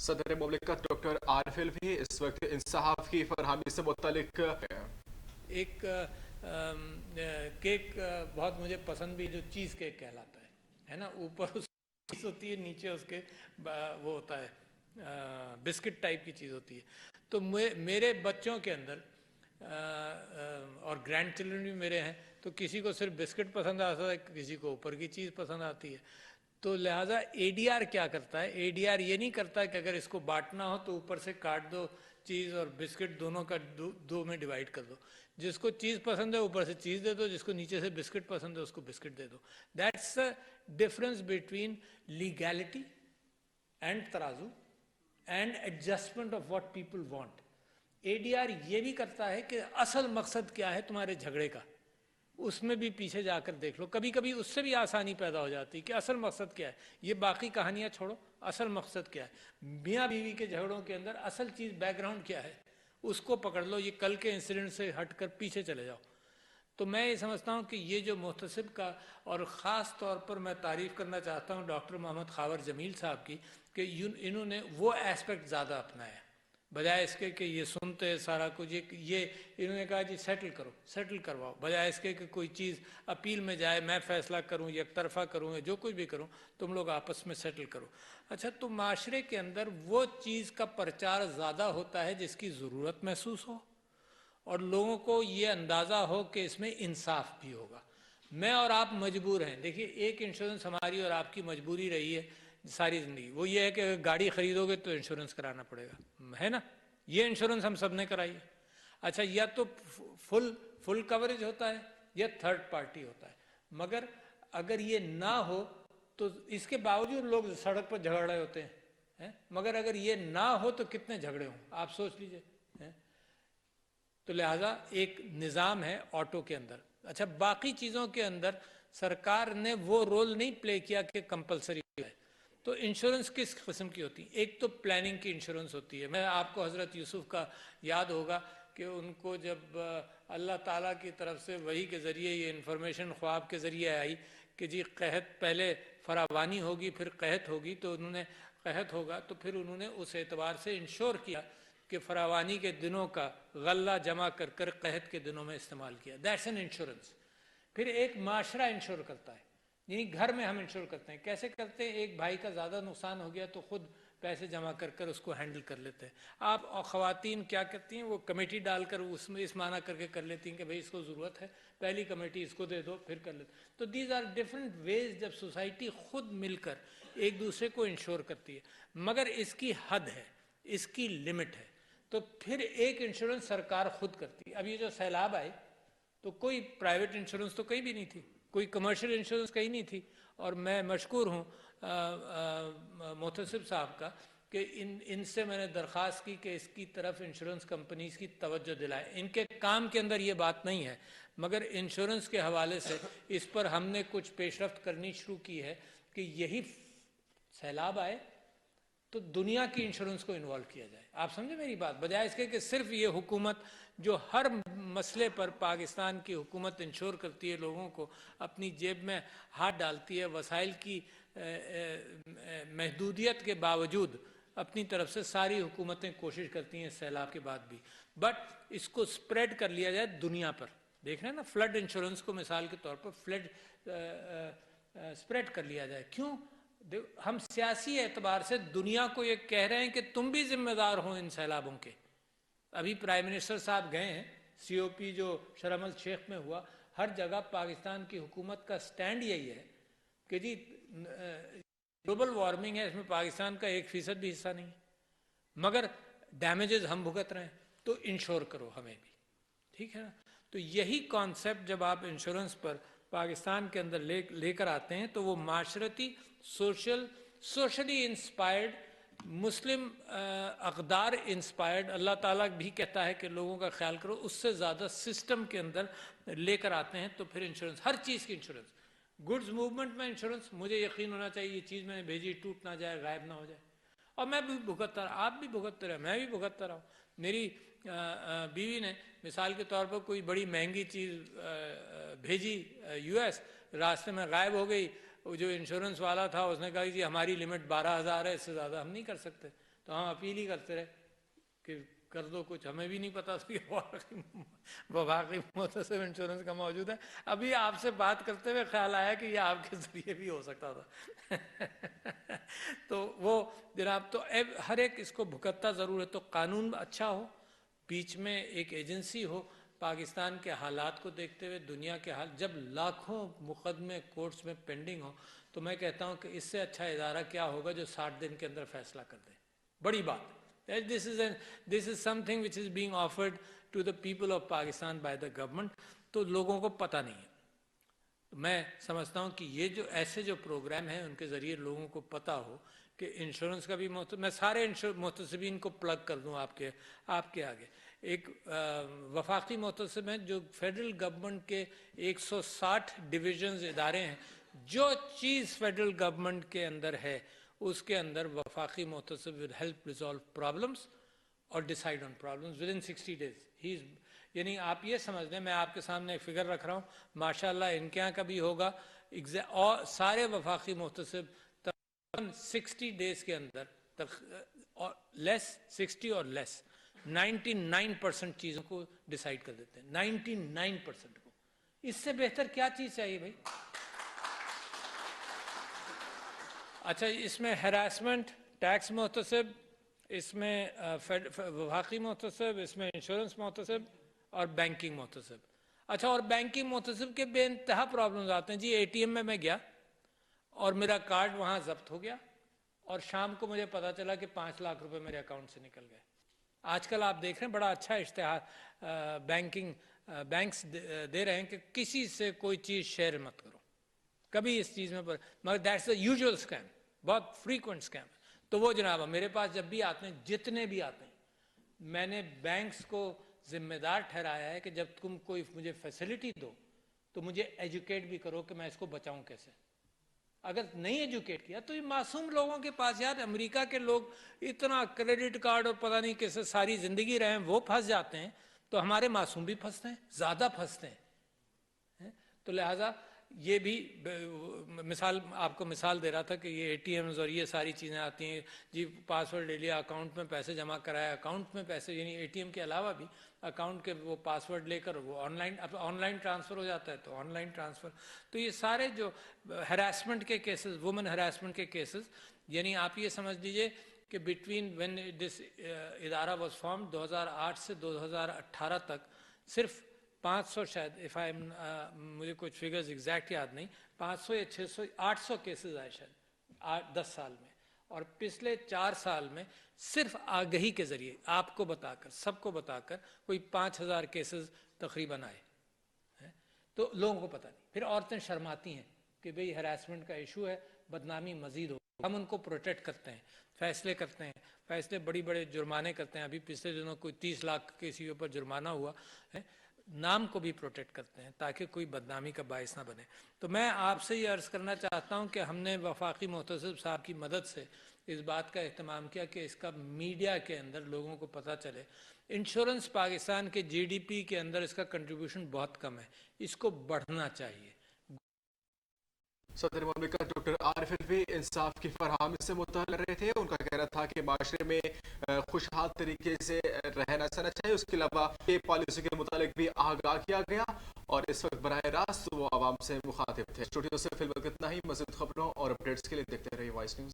صدر مملکت ڈاکٹر عارف الوی اس وقت انصاف کی فراہمی سے متعلق ایک کیک بہت مجھے پسند بھی جو چیز کیک کہلاتا ہے نا، اوپر اس چیز ہوتی ہے، نیچے اس کے وہ ہوتا ہے بسکٹ ٹائپ کی چیز ہوتی ہے. تو میرے بچوں کے اندر اور گرینڈ چلڈرن بھی میرے ہیں، تو کسی کو صرف بسکٹ پسند آتا ہے، کسی کو اوپر کی چیز پسند آتی ہے. تو لہٰذا اے ڈی آر کیا کرتا ہے؟ اے ڈی آر یہ نہیں کرتا کہ اگر اس کو بانٹنا ہو تو اوپر سے کاٹ دو چیز اور بسکٹ دونوں کا دو میں ڈیوائڈ کر دو. جس کو چیز پسند ہے اوپر سے چیز دے دو، جس کو نیچے سے بسکٹ پسند ہے اس کو بسکٹ دے دو. That's the difference between legality and ترازو and adjustment of what people want. A D R یہ بھی کرتا ہے کہ اصل مقصد کیا ہے تمہارے جھگڑے کا، اس میں بھی پیچھے جا کر دیکھ لو. کبھی کبھی اس سے بھی آسانی پیدا ہو جاتی کہ اصل مقصد کیا ہے. یہ باقی کہانیاں چھوڑو، اصل مقصد کیا ہے. میاں بیوی کے جھگڑوں کے اندر اصل چیز بیک گراؤنڈ کیا ہے اس کو پکڑ لو. یہ کل کے انسیڈنٹ سے ہٹ کر پیچھے چلے جاؤ. تو میں یہ سمجھتا ہوں کہ یہ جو محتسب کا، اور خاص طور پر میں تعریف کرنا چاہتا ہوں ڈاکٹر محمد خاور جمیل صاحب کی، کہ انہوں نے وہ ایسپیکٹ زیادہ اپنایا بجائے اس کے کہ یہ سنتے سارا کچھ. یہ انہوں نے کہا جی سیٹل کرواؤ، بجائے اس کے کہ کوئی چیز اپیل میں جائے، میں فیصلہ کروں، یک طرفہ کروں، یا جو کچھ بھی کروں، تم لوگ آپس میں سیٹل کرو. اچھا، تو معاشرے کے اندر وہ چیز کا پرچار زیادہ ہوتا ہے جس کی ضرورت محسوس ہو اور لوگوں کو یہ اندازہ ہو کہ اس میں انصاف بھی ہوگا. میں اور آپ مجبور ہیں. دیکھیے، ایک انشورنس ہماری اور آپ کی مجبوری رہی ہے ساری زندگی، وہ یہ ہے کہ اگر گاڑی خریدو گے تو انشورنس کرانا پڑے گا، ہے نا؟ یہ انشورنس ہم سب نے کرائی ہے. اچھا، یا تو فل کوریج ہوتا ہے یا تھرڈ پارٹی ہوتا ہے. مگر اگر یہ نہ ہو تو اس کے باوجود لوگ سڑک پر جھگڑ رہے ہوتے ہیں. مگر اگر یہ نہ ہو تو کتنے جھگڑے ہوں آپ سوچ لیجئے. تو لہٰذا ایک نظام ہے آٹو کے اندر. اچھا، باقی چیزوں کے اندر سرکار نے وہ رول نہیں پلے کیا کہ کمپلسری ہے. تو انشورنس کس قسم کی ہوتی ہے؟ ایک تو پلاننگ کی انشورنس ہوتی ہے. میں آپ کو حضرت یوسف کا یاد ہوگا کہ ان کو جب اللہ تعالیٰ کی طرف سے وحی کے ذریعے یہ انفارمیشن خواب کے ذریعے آئی کہ جی قحط پہلے فراوانی ہوگی پھر قحط ہوگی، تو انہوں نے قحط ہوگا تو پھر انہوں نے اس اعتبار سے انشور کیا کہ فراوانی کے دنوں کا غلہ جمع کر کر قحط کے دنوں میں استعمال کیا. That's an insurance. پھر ایک معاشرہ انشور کرتا ہے، یعنی گھر میں ہم انشور کرتے ہیں. کیسے کرتے ہیں؟ ایک بھائی کا زیادہ نقصان ہو گیا تو خود پیسے جمع کر کر اس کو ہینڈل کر لیتے ہیں. آپ اور خواتین کیا کرتی ہیں؟ وہ کمیٹی ڈال کر اس میں اس معنی کر کے کر لیتی ہیں کہ بھئی اس کو ضرورت ہے، پہلی کمیٹی اس کو دے دو، پھر کر لیتے. تو دیز آر ڈفرینٹ ویز جب سوسائٹی خود مل کر ایک دوسرے کو انشور کرتی ہے. مگر اس کی حد ہے، اس کی لمٹ ہے. تو پھر ایک انشورنس سرکار خود کرتی ہے. اب یہ جو سیلاب آئے تو کوئی پرائیویٹ انشورنس تو کہیں بھی نہیں تھی، کوئی کمرشل انشورنس کہیں نہیں تھی. اور میں مشکور ہوں محتسب صاحب کا کہ ان سے میں نے درخواست کی کہ اس کی طرف انشورنس کمپنیز کی توجہ دلائے. ان کے کام کے اندر یہ بات نہیں ہے، مگر انشورنس کے حوالے سے اس پر ہم نے کچھ پیش رفت کرنی شروع کی ہے کہ یہی سیلاب آئے تو دنیا کی انشورنس کو انوالو کیا جائے. آپ سمجھے میری بات؟ بجائے اس کے کہ صرف یہ حکومت جو ہر مسئلے پر پاکستان کی حکومت انشور کرتی ہے، لوگوں کو اپنی جیب میں ہاتھ ڈالتی ہے، وسائل کی محدودیت کے باوجود اپنی طرف سے ساری حکومتیں کوشش کرتی ہیں سیلاب کے بعد بھی، بٹ اس کو سپریڈ کر لیا جائے دنیا پر. دیکھ رہے ہیں نا، فلڈ انشورنس کو مثال کے طور پر فلڈ سپریڈ کر لیا جائے. کیوں؟ ہم سیاسی اعتبار سے دنیا کو یہ کہہ رہے ہیں کہ تم بھی ذمہ دار ہو ان سیلابوں کے. ابھی پرائم منسٹر صاحب گئے ہیں سی او پی جو شرم الشیخ میں ہوا، ہر جگہ پاکستان کی حکومت کا سٹینڈ یہی ہے کہ جی گلوبل وارمنگ ہے، اس میں پاکستان کا 1% بھی حصہ نہیں ہے، مگر ڈیمیجز ہم بھگت رہے ہیں، تو انشور کرو ہمیں بھی. ٹھیک ہے نا؟ تو یہی کانسیپٹ جب آپ انشورنس پر پاکستان کے اندر لے کر آتے ہیں تو وہ معاشرتی، سوشلی انسپائرڈ، مسلم اقدار انسپائرڈ، اللہ تعالیٰ بھی کہتا ہے کہ لوگوں کا خیال کرو، اس سے زیادہ سسٹم کے اندر لے کر آتے ہیں. تو پھر انشورنس، ہر چیز کی انشورنس. گڈز موومنٹ میں انشورنس، مجھے یقین ہونا چاہیے یہ چیز میں نے بھیجی ٹوٹ نہ جائے، غائب نہ ہو جائے. اور میں بھی بھگتتا رہا، آپ بھی بھگتتے رہے، میں بھی بھگتتا رہا ہوں. میری بیوی نے مثال کے طور پر کوئی بڑی مہنگی چیز بھیجی یو ایس، راستے میں غائب ہو گئی. وہ جو انشورنس والا تھا اس نے کہا کہ جی ہماری لمٹ 12,000 ہے، اس سے زیادہ ہم نہیں کر سکتے. تو ہم اپیل ہی کرتے رہے کہ کر دو کچھ, ہمیں بھی نہیں پتا کہ وفاقی محتسب انشورنس کا موجود ہے. ابھی آپ سے بات کرتے ہوئے خیال آیا کہ یہ آپ کے ذریعے بھی ہو سکتا تھا. تو وہ جناب, تو ہر ایک اس کو بھگتتا ضرور ہے. تو قانون اچھا ہو, بیچ میں ایک ایجنسی ہو, پاکستان کے حالات کو دیکھتے ہوئے, دنیا کے حال, جب لاکھوں مقدمے کورٹس میں پینڈنگ ہو, تو میں کہتا ہوں کہ اس سے اچھا ادارہ کیا ہوگا جو 60 دن کے اندر فیصلہ کر دے. بڑی بات. This is something which is being offered to the people of Pakistan by the government. تو لوگوں کو پتہ نہیں ہے. میں سمجھتا ہوں کہ یہ جو ایسے جو پروگرام ہیں ان کے ذریعے لوگوں کو پتہ ہو کہ انشورنس کا بھی میں سارے محتسبین کو پلگ کر دوں آپ کے آگے. ایک وفاقی محتسب ہیں جو فیڈرل گورنمنٹ کے 160 ڈویژنز ادارے ہیں. جو چیز فیڈرل گورنمنٹ کے اندر ہے اس کے اندر وفاقی محتسب will help resolve problems اور decide on problems within 60 days. یعنی آپ یہ سمجھ لیں, میں آپ کے سامنے ایک فگر رکھ رہا ہوں, ماشاءاللہ ان کے یہاں کا بھی ہوگا, اور سارے وفاقی محتسب تقریباً 60 ڈیز کے اندر لیس 60 اور لیس 99% چیزوں کو ڈیسائیڈ کر دیتے ہیں. 99% کو. اس سے بہتر کیا چیز چاہیے بھائی؟ اچھا, اس میں ہراسمنٹ, ٹیکس محتسب, اس میں وفاقی محتسب, اس میں انشورنس محتسب اور بینکنگ محتسب. اچھا, اور بینکنگ محتسب کے بے انتہا پرابلمز آتے ہیں. جی اے ٹی ایم میں گیا اور میرا کارڈ وہاں ضبط ہو گیا اور شام کو مجھے پتا چلا کہ 5 لاکھ روپے میرے اکاؤنٹ سے نکل گئے. آج کل آپ دیکھ رہے ہیں بڑا اچھا اشتہار بینکس دے رہے ہیں کہ کسی سے کوئی چیز شیئر مت کرو کبھی اس چیز میں, مگر دیٹس دا یوزول اسکیم, بہت فریکوینٹ اسکیم. تو وہ جناب میرے پاس جب بھی آتے ہیں, جتنے بھی آتے ہیں, میں نے بینکس کو ذمہ دار ٹھہرایا ہے کہ جب تم کوئی مجھے فیسلٹی دو تو مجھے ایجوکیٹ بھی کرو کہ میں اس کو بچاؤں کیسے. اگر نہیں ایجوکیٹ کیا تو یہ معصوم لوگوں کے پاس, یار امریکہ کے لوگ اتنا کریڈٹ کارڈ اور پتہ نہیں کیسے ساری زندگی رہے ہیں, وہ پھنس جاتے ہیں, تو ہمارے معصوم بھی پھنستے ہیں, زیادہ پھنستے ہیں. تو لہٰذا یہ بھی مثال آپ کو مثال دے رہا تھا کہ یہ اے ٹی ایمز اور یہ ساری چیزیں آتی ہیں. جی پاسورڈ لے لیا, اکاؤنٹ میں پیسے جمع کرایا, اکاؤنٹ میں پیسے, یعنی اے ٹی ایم کے علاوہ بھی اکاؤنٹ کے وہ پاسورڈ لے کر وہ آن لائن ٹرانسفر ہو جاتا ہے, تو آن لائن ٹرانسفر. تو یہ سارے جو ہراسمنٹ کے کیسز, وومن ہراسمنٹ کے کیسز, یعنی آپ یہ سمجھ لیجئے کہ بٹوین وین دس ادارہ واز فارم 2008 سے 2018 تک صرف 500 شاید مجھے کچھ فگرز ایگزیکٹ یاد نہیں, 500 یا 600 800 کیسز آئے شاید 10 سال میں. اور پچھلے 4 سال میں صرف آگہی کے ذریعے آپ کو بتا کر, سب کو بتا کر, کوئی 5000 کیسز تقریباً آئے. تو لوگوں کو پتہ نہیں. پھر عورتیں شرماتی ہیں کہ بھئی ہراسمنٹ کا ایشو ہے, بدنامی مزید ہو. ہم ان کو پروٹیکٹ کرتے ہیں, فیصلے کرتے ہیں, فیصلے بڑے جرمانے کرتے ہیں. ابھی پچھلے دنوں کوئی 30 لاکھ کسی اوپر جرمانہ ہوا ہے. نام کو بھی پروٹیکٹ کرتے ہیں تاکہ کوئی بدنامی کا باعث نہ بنے. تو میں آپ سے یہ عرض کرنا چاہتا ہوں کہ ہم نے وفاقی محتسب صاحب کی مدد سے اس بات کا اہتمام کیا کہ اس کا میڈیا کے اندر لوگوں کو پتہ چلے. انشورنس پاکستان کے جی ڈی پی کے اندر اس کا کنٹریبیوشن بہت کم ہے, اس کو بڑھنا چاہیے. صدر مملکت ڈاکٹر عارف الفی انصاف کی فراہمی سے مطلع رہے تھے. ان کا کہنا تھا کہ معاشرے میں خوشحال طریقے سے رہنا چاہیے. اس کے علاوہ یہ پالیسی کے متعلق بھی آگاہ کیا گیا اور اس وقت براہ راست وہ عوام سے مخاطب تھے. اسٹوڈیو سے فی الوقت اتنا ہی. مزید خبروں اور اپڈیٹس کے لیے دیکھتے رہیے وائس نیوز.